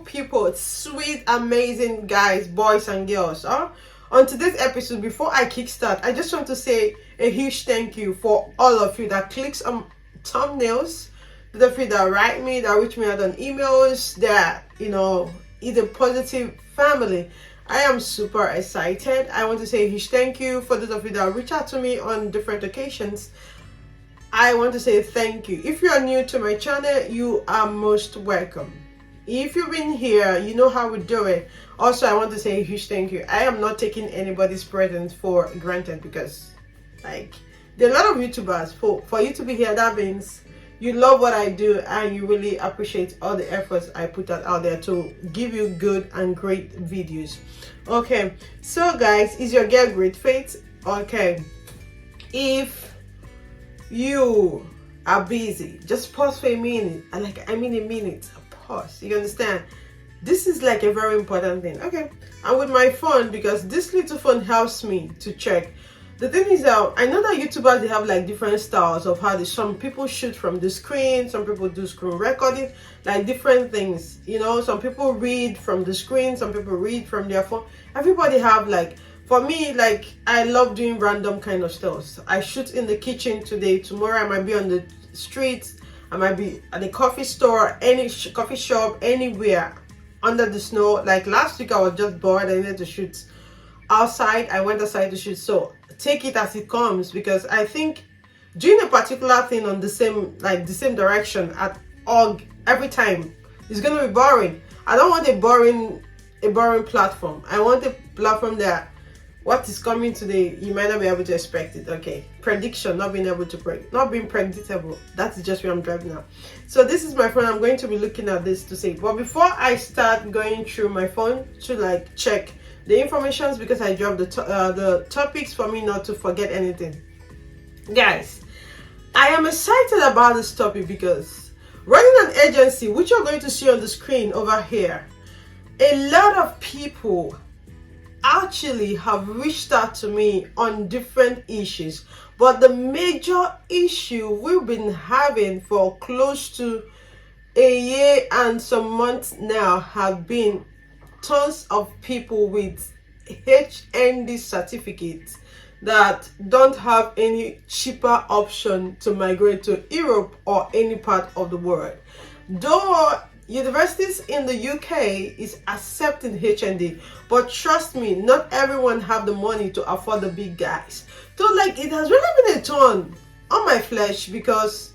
people, sweet, amazing guys, boys and girls. On today's episode, before I kickstart, I just want to say a huge thank you for all of you that clicks on thumbnails, the of you that write me, that reach me out on emails, that, is a positive family. I am super excited. I want to say a huge thank you for those of you that reach out to me on different occasions. I want to say thank you. If you are new to my channel, you are most welcome. If you've been here, you know how we do it. Also, I want to say a huge thank you. I am not taking anybody's presence for granted because, there are a lot of YouTubers. For you to be here, that means you love what I do and you really appreciate all the efforts I put out there to give you good and great videos. Okay, so guys, is your girl Great Faith? Okay, if you are busy, just pause for a minute. A minute. Pause. You understand? This is a very important thing. Okay, and with my phone, because this little phone helps me to check. The thing is that I know that YouTubers, they have different styles of how some people shoot from the screen, some people do screen recording, different things. Some people read from the screen, some people read from their phone. Everybody have for me, I love doing random kind of stuff. I shoot in the kitchen today. Tomorrow I might be on the streets. I might be at a coffee store, any coffee shop, anywhere under the snow. Last week I was just bored. I needed to shoot outside. I went outside to shoot. So take it as it comes, because I think doing a particular thing on the same direction at all every time is gonna be boring. I don't want a boring platform. I want a platform that what is coming today, you might not be able to expect it. Okay, prediction, not being predictable. That's just where I'm driving now. So this is my phone. I'm going to be looking at this to see. But before I start going through my phone to check the informations, because I dropped the topics for me not to forget anything. Guys, I am excited about this topic because running an agency, which you're going to see on the screen over here, a lot of people actually have reached out to me on different issues, but the major issue we've been having for close to a year and some months now have been tons of people with HND certificates that don't have any cheaper option to migrate to Europe or any part of the world. Though universities in the UK is accepting HND, but trust me, not everyone have the money to afford the big guys. So it has really been a turn on my flesh, because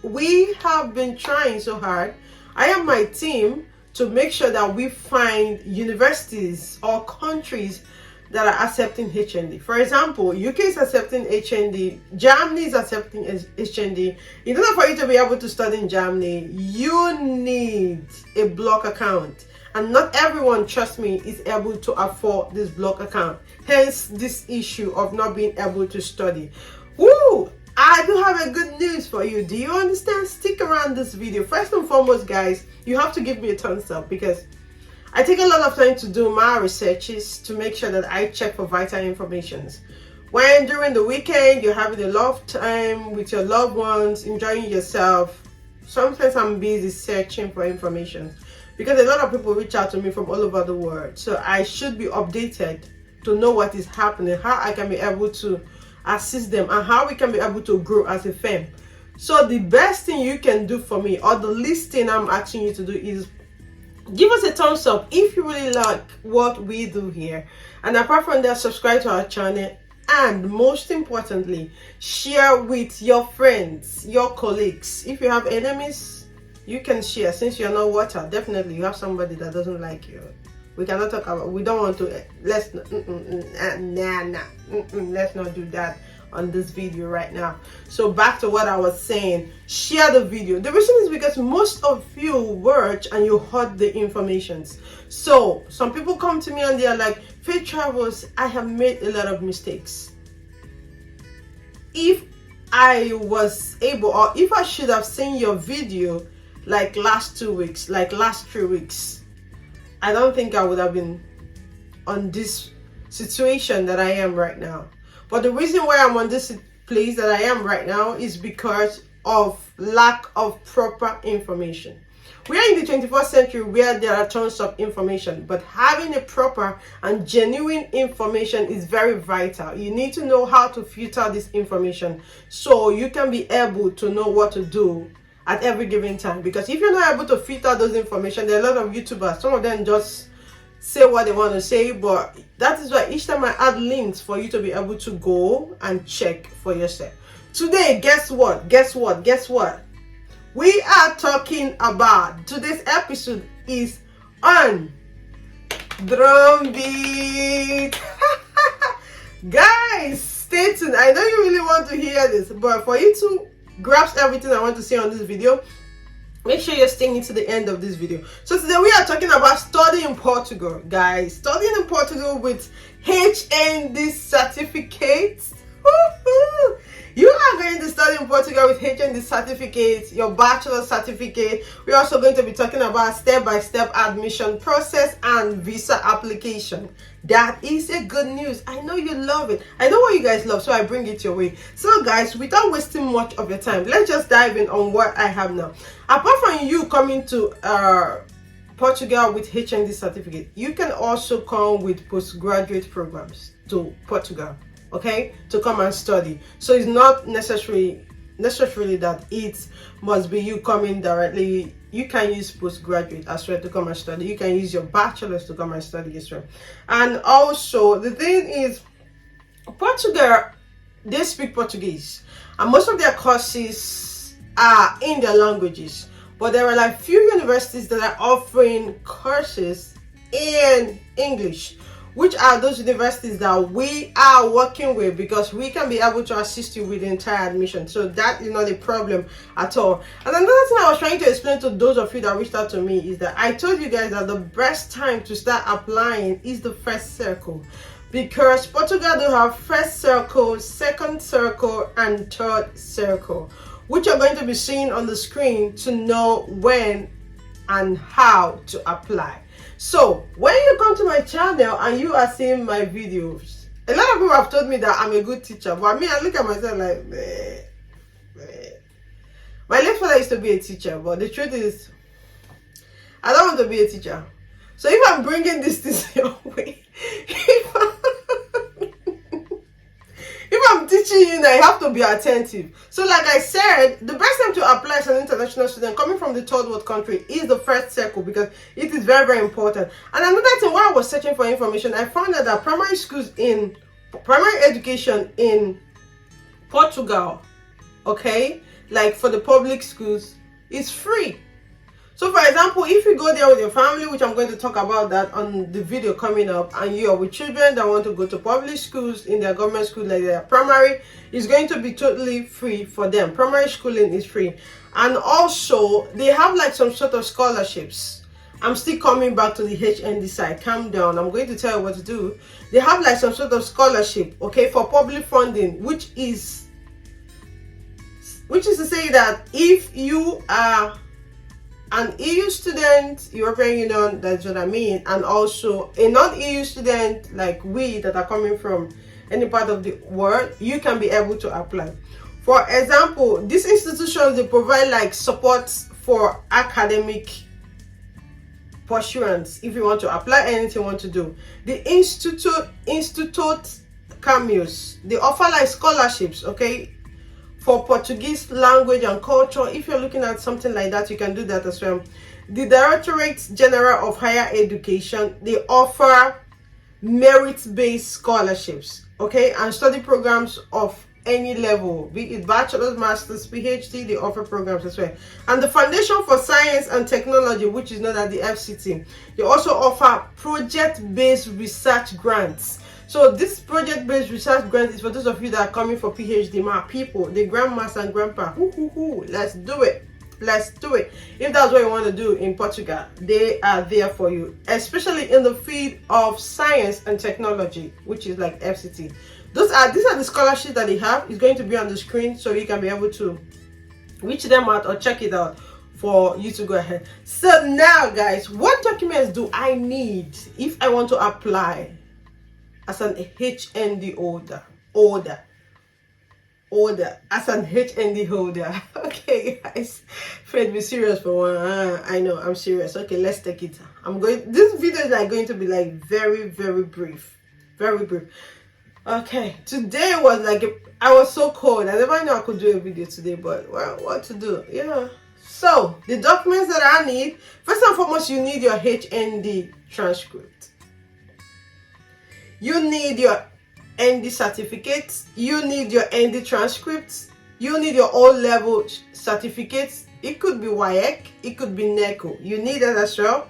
we have been trying so hard, I and my team, to make sure that we find universities or countries that are accepting HND. For example, UK is accepting HND, Germany is accepting HND. In order for you to be able to study in Germany, you need a block account. And not everyone, trust me, is able to afford this block account. Hence, this issue of not being able to study. Woo! I do have a good news for you. Do you understand? Stick around this video. First and foremost, guys, you have to give me a thumbs up, because I take a lot of time to do my researches to make sure that I check for vital informations. When during the weekend you're having a lot of time with your loved ones, enjoying yourself, sometimes I'm busy searching for information, because a lot of people reach out to me from all over the world. So I should be updated to know what is happening, how I can be able to assist them, and how we can be able to grow as a firm. So the best thing you can do for me, or the least thing I'm asking you to do, is give us a thumbs up if you really like what we do here. And apart from that, subscribe to our channel, and most importantly, share with your friends, your colleagues. If you have enemies, you can share. Since you're not water, definitely you have somebody that doesn't like you. We cannot talk about, we don't want to, let's not do that on this video right now. So back to what I was saying, share the video. The reason is because most of you watch and you heard the informations. So some people come to me and they are like, Faith Travels, I have made a lot of mistakes. If I was able, or if I should have seen your video last 2 weeks, last 3 weeks, I don't think I would have been on this situation that I am right now. But the reason why I'm on this place that I am right now is because of lack of proper information. We are in the 21st century where there are tons of information, but having a proper and genuine information is very vital. You need to know how to filter this information so you can be able to know what to do at every given time. Because if you're not able to filter those information, there are a lot of YouTubers, some of them just say what they want to say, but that is why each time I add links for you to be able to go and check for yourself. Today, guess what? We are talking about, today's episode is on drum beat. Guys, stay tuned. I know you really want to hear this, but for you to grasp everything I want to say on this video, make sure you're staying to the end of this video. So today we are talking about studying in Portugal, guys. Studying in Portugal with HND certificates. You are going to study in Portugal with HND certificates, your bachelor certificate. We're also going to be talking about step-by-step admission process and visa application. That is a good news. I know you love it. I know what you guys love, so I bring it your way. So guys, without wasting much of your time, let's just dive in on what I have now. Apart from you coming to Portugal with HND certificate, you can also come with postgraduate programs to Portugal, okay, to come and study. So it's not necessarily that it must be you coming directly. You can use postgraduate as well to come and study. You can use your bachelor's to come and study as well. And also the thing is, Portugal, they speak Portuguese, and most of their courses are in their languages, but there are like few universities that are offering courses in English, which are those universities that we are working with, because we can be able to assist you with the entire admission. So that is not a problem at all. And another thing I was trying to explain to those of you that reached out to me is that I told you guys that the best time to start applying is the first circle, because Portugal do have first circle, second circle, and third circle, which you're going to be seeing on the screen to know when and how to apply. So when you come to my channel and you are seeing my videos, a lot of people have told me that I'm a good teacher, but me, I look at myself like, meh. My late father used to be a teacher, but the truth is, I don't want to be a teacher. So if I'm bringing this your way, if I'm teaching you now, you have to be attentive. So like I said, the best time to apply as an international student coming from the third world country is the first circle, because it is very, very important. And another thing, while I was searching for information, I found out that primary education in Portugal, okay, like for the public schools, is free. So for example, if you go there with your family, which I'm going to talk about that on the video coming up, and you are with children that want to go to public schools in their government school, like their primary, is going to be totally free for them. Primary schooling is free. And also they have like some sort of scholarships. I'm still coming back to the HND side. Calm down. I'm going to tell you what to do. They have like some sort of scholarship, okay, for public funding, which is to say that if you are an EU student, European Union, that's what I mean, and also a non-EU student like we that are coming from any part of the world, you can be able to apply. For example, these institutions, they provide like support for academic pursuance if you want to apply anything you want to do. The Instituto Camoes, they offer like scholarships, okay, for Portuguese language and culture. If you're looking at something like that, you can do that as well. The Directorate-General of Higher Education, they offer merit-based scholarships, okay, and study programs of any level, be it bachelor's, master's, PhD, they offer programs as well. And the Foundation for Science and Technology, which is known as the FCT, they also offer project-based research grants. So this project-based research grant is for those of you that are coming for PhD, my people, the grandmaster and grandpa. Let's do it. Let's do it. If that's what you want to do in Portugal, they are there for you, especially in the field of science and technology, which is like FCT. These are the scholarships that they have. It's going to be on the screen, so you can be able to reach them out or check it out for you to go ahead. So now, guys, what documents do I need if I want to apply as an HND holder? holder, as an HND holder. Okay, guys, Fred, be serious for one. I know I'm serious. Okay, let's take it. This video is like going to be like very, very brief, very brief. Okay, today was like I was so cold. I never knew I could do a video today, but well, what to do? Yeah. So the documents that I need, first and foremost, you need your HND transcript. You need your ND certificates. You need your ND transcripts. You need your O-level certificates. It could be WAEC. It could be NECO. You need that as well.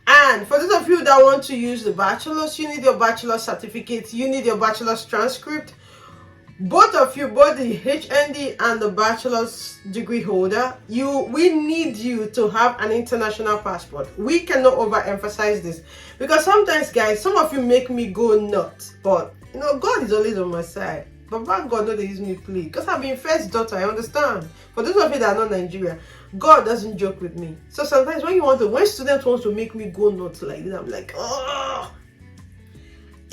And for those of you that want to use the bachelor's, you need your bachelor's certificate. You need your bachelor's transcript. Both of you, both the HND and the bachelor's degree holder, we need you to have an international passport. We cannot overemphasize this because sometimes, guys, some of you make me go nuts. But you know, God is always on my side. But God don't use me play because I've been first daughter. I understand. For those of you that are not Nigeria, God doesn't joke with me. So sometimes when students want to make me go nuts like this, I'm like, oh.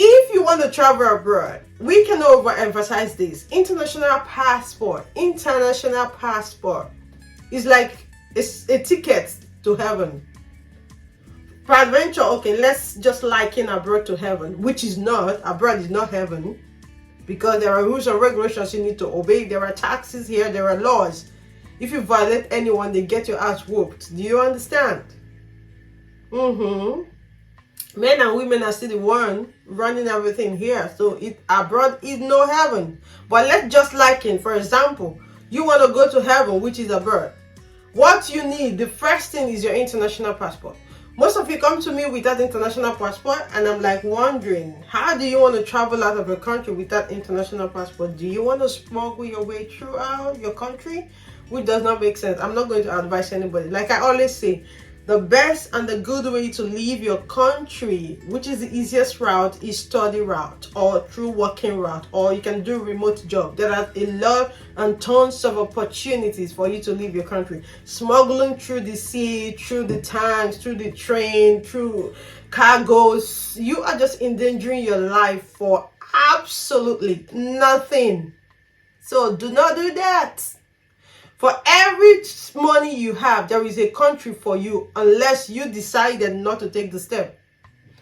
If you want to travel abroad, we can overemphasize this. International passport is like a ticket to heaven. Peradventure, okay, let's just liken abroad to heaven, which is not. Abroad is not heaven because there are rules and regulations you need to obey. There are taxes here, there are laws. If you violate anyone, they get your ass whooped. Do you understand? Men and women are still the one running everything here. So abroad is no heaven. But let's just liken, for example, you want to go to heaven, which is abroad. What you need, the first thing is your international passport. Most of you come to me with that international passport and I'm like wondering, how do you want to travel out of your country with that international passport? Do you want to smuggle your way throughout your country? Which does not make sense. I'm not going to advise anybody. Like I always say, the best and the good way to leave your country, which is the easiest route, is study route or through working route, or you can do remote job. There are a lot and tons of opportunities for you to leave your country. Smuggling through the sea, through the tanks, through the train, through cargoes, you are just endangering your life for absolutely nothing. So do not do that. For every money you have, there is a country for you unless you decided not to take the step.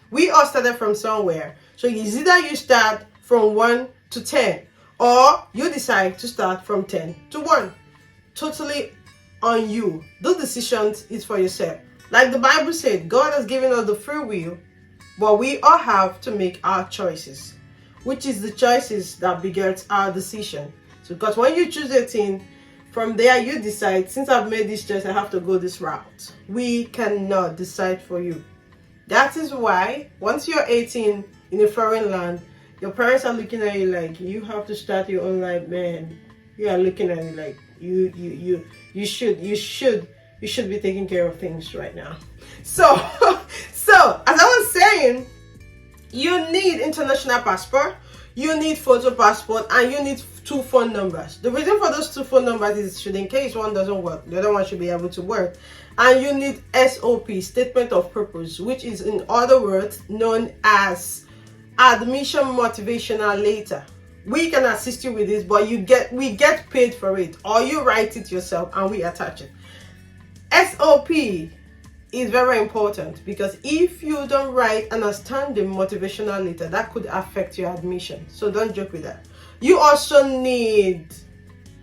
We all started from somewhere. So it's either you start from 1 to 10 or you decide to start from 10 to 1. Totally on you. Those decisions is for yourself. Like the Bible said, God has given us the free will, but we all have to make our choices, which is the choices that begets our decision. So because when you choose a thing, from there, you decide, since I've made this choice, I have to go this route. We cannot decide for you. That is why, once you're 18 in a foreign land, your parents are looking at you like, you have to start your own life, man. You are looking at you like, you should be taking care of things right now. So, as I was saying, you need international passport, you need photo passport, and you need 2 phone numbers. The reason for those 2 phone numbers is should in case one doesn't work, the other one should be able to work. And you need SOP, statement of purpose, which is in other words known as admission motivational letter. We can assist you with this, but we get paid for it, or you write it yourself and we attach it. SOP is very important because if you don't write an outstanding motivational letter, that could affect your admission. So don't joke with that. You also need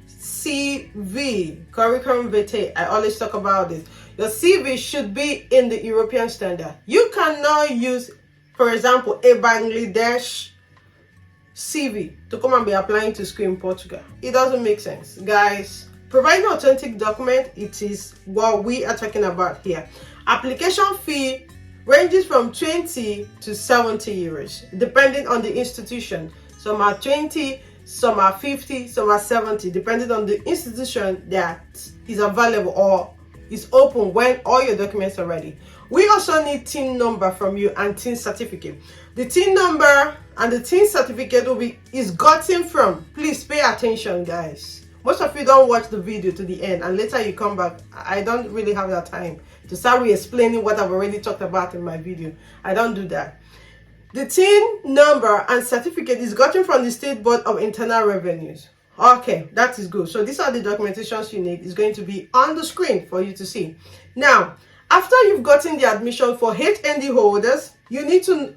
CV, curriculum vitae. I always talk about this. Your CV should be in the European standard. You cannot use, for example, a Bangladesh CV to come and be applying to school in Portugal. It doesn't make sense. Guys, providing an authentic document, it is what we are talking about here. Application fee ranges from 20 to 70 euros, depending on the institution. Some are 20, some are 50, some are 70, depending on the institution that is available or is open when all your documents are ready. We also need TIN number from you and TIN certificate. The TIN number and the TIN certificate is gotten from, please pay attention, guys. Most of you don't watch the video to the end and later you come back. I don't really have that time to start re-explaining what I've already talked about in my video. I don't do that. The TIN number and certificate is gotten from the State Board of Internal Revenues. Okay, that is good. So these are the documentations you need. It's going to be on the screen for you to see. Now, after you've gotten the admission for HND holders, you need to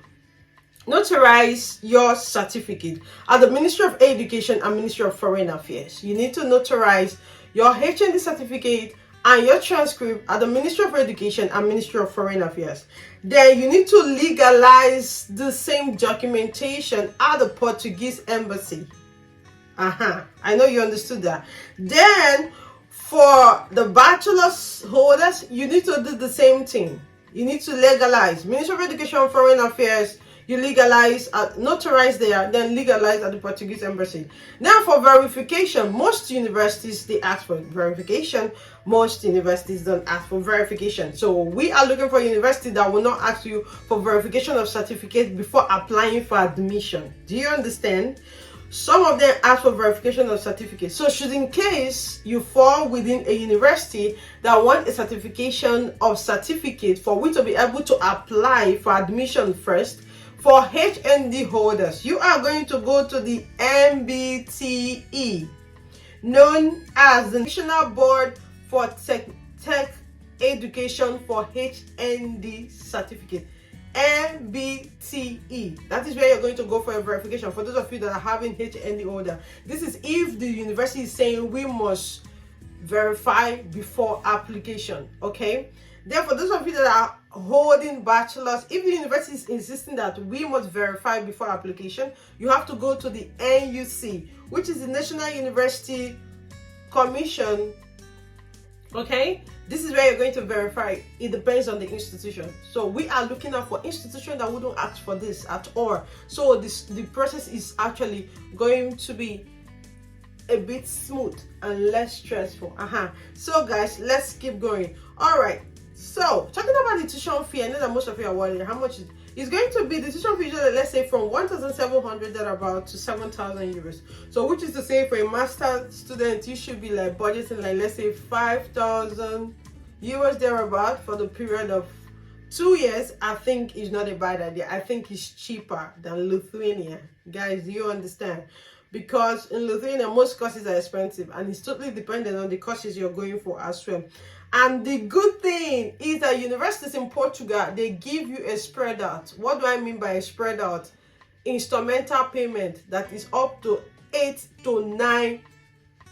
notarize your certificate at the Ministry of Education and Ministry of Foreign Affairs. You need to notarize your HND certificate and your transcript at the Ministry of Education and Ministry of Foreign Affairs. Then you need to legalize the same documentation at the Portuguese embassy. I know you understood that. Then for the bachelor's holders, you need to do the same thing. You need to legalize Ministry of Education and Foreign Affairs. You legalize, notarize there, then legalize at the Portuguese embassy. Now for verification, most universities, they ask for verification. Most universities don't ask for verification. So we are looking for a university that will not ask you for verification of certificate before applying for admission. Do you understand? Some of them ask for verification of certificate. So should in case you fall within a university that want a certification of certificate for we to be able to apply for admission first, for HND holders, you are going to go to the MBTE, known as the National Board for Tech Education for HND Certificate. MBTE. That is where you're going to go for a verification. For those of you that are having HND holder, this is if the university is saying we must verify before application. Okay. Then for those of you that are holding bachelor's, if the university is insisting that we must verify before application, you have to go to the NUC, which is the National University Commission. Okay, this is where you're going to verify. It depends on the institution. So we are looking out for institutions that wouldn't ask for this at all. So the process is actually going to be a bit smooth and less stressful. So guys, let's keep going. All right. So talking about the tuition fee, I know that most of you are wondering how much it's going to be. The tuition fee usually, let's say, from 1,700 thereabout to 7,000 euros. So which is to say, for a master student, you should be like budgeting like, let's say, 5,000 euros thereabout for the period of 2 years. I think is not a bad idea. I think it's cheaper than Lithuania. Guys, do you understand? Because in Lithuania, most courses are expensive and it's totally dependent on the courses you're going for as well. And the good thing is that universities in Portugal, they give you a spread out. What do I mean by a spread out? Instrumental payment that is up to 8 to 9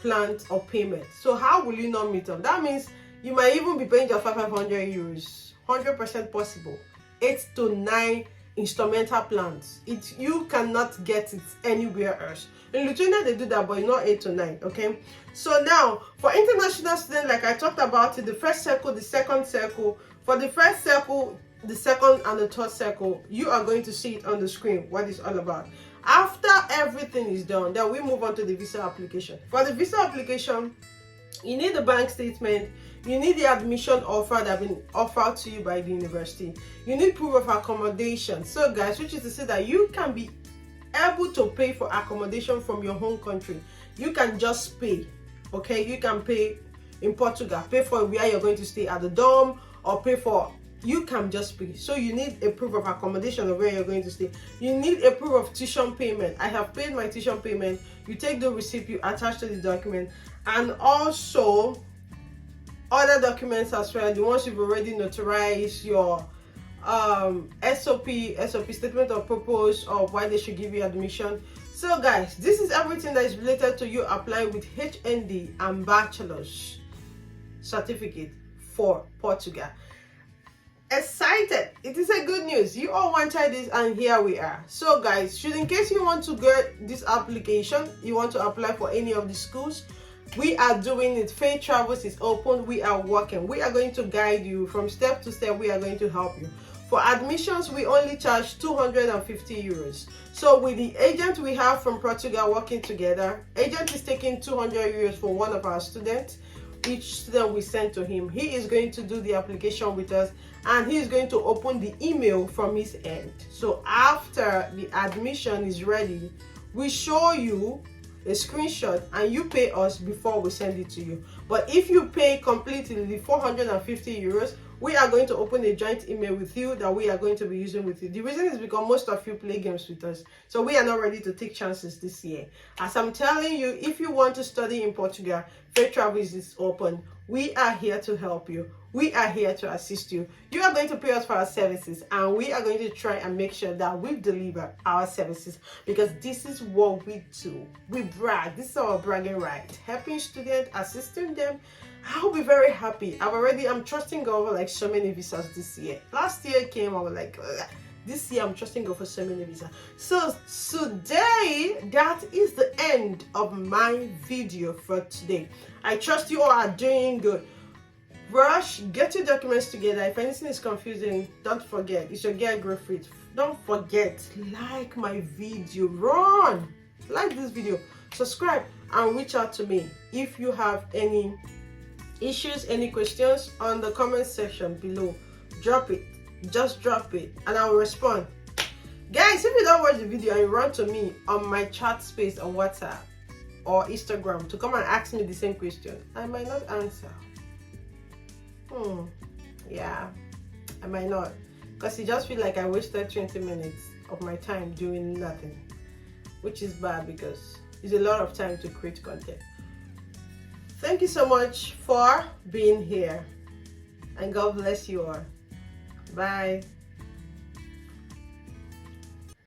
plans of payment. So how will you not meet up? That means you might even be paying just 500 euros. 100% possible. 8 to 9 instrumental plans. You cannot get it anywhere else. In Lithuania they do that, but not 8 to 9. Okay, so now for international students, like I talked about it, the first circle, the second circle. For the first circle, the second and the third circle, you are going to see it on the screen what it's all about. After everything is done, then we move on to the visa application. For the visa application, you need the bank statement. You need the admission offer that has been offered to you by the university. You need proof of accommodation. So guys, which is to say that you can be able to pay for accommodation from your home country. You can just pay. Okay, you can pay in Portugal, pay for where you're going to stay at the dorm, or pay for, you can just pay. So you need a proof of accommodation of where you're going to stay. You need a proof of tuition payment. I have paid my tuition payment. You take the receipt, you attach to the document, and also other documents as well, the ones you've already notarized, your SOP statement of purpose, or why they should give you admission. So guys, this is everything that is related to you applying with HND and bachelor's certificate for Portugal. Excited! It is a good news. You all wanted this and here we are. So guys, should in case you want to get this application, you want to apply for any of the schools, we are doing it. Faith Travels is open. We are working. We are going to guide you from step to step. We are going to help you. For admissions, we only charge 250 euros. So with the agent we have from Portugal working together, agent is taking 200 euros for one of our students. Each student we send to him, he is going to do the application with us, and he is going to open the email from his end. So after the admission is ready, we show you a screenshot and you pay us before we send it to you. But if you pay completely the 450 euros, we are going to open a joint email with you that we are going to be using with you. The reason is because most of you play games with us, so we are not ready to take chances this year. As I'm telling you, if you want to study in Portugal, Faith Travels is open. We are here to help you. We are here to assist you. You are going to pay us for our services, and we are going to try and make sure that we deliver our services, because this is what we do. We brag. This is our bragging right. Helping students, assisting them. I'll be very happy. I'm trusting God for like so many visas this year. Last year came, I was like, ugh. This year I'm trusting God for so many visas. So today, that is the end of my video for today. I trust you all are doing good. Rush, get your documents together. If anything is confusing, don't forget, it's your girl Griffith. Don't forget, like my video. Run! Like this video, subscribe, and reach out to me if you have any issues, any questions on the comment section below. Drop it. Just drop it and I will respond. Guys, if you don't watch the video and you run to me on my chat space on WhatsApp or Instagram to come and ask me the same question, I might not answer. Yeah, I might not, because it just feel like I wasted 20 minutes of my time doing nothing, which is bad because it's a lot of time to create content. Thank you so much for being here, and God bless you all. Bye.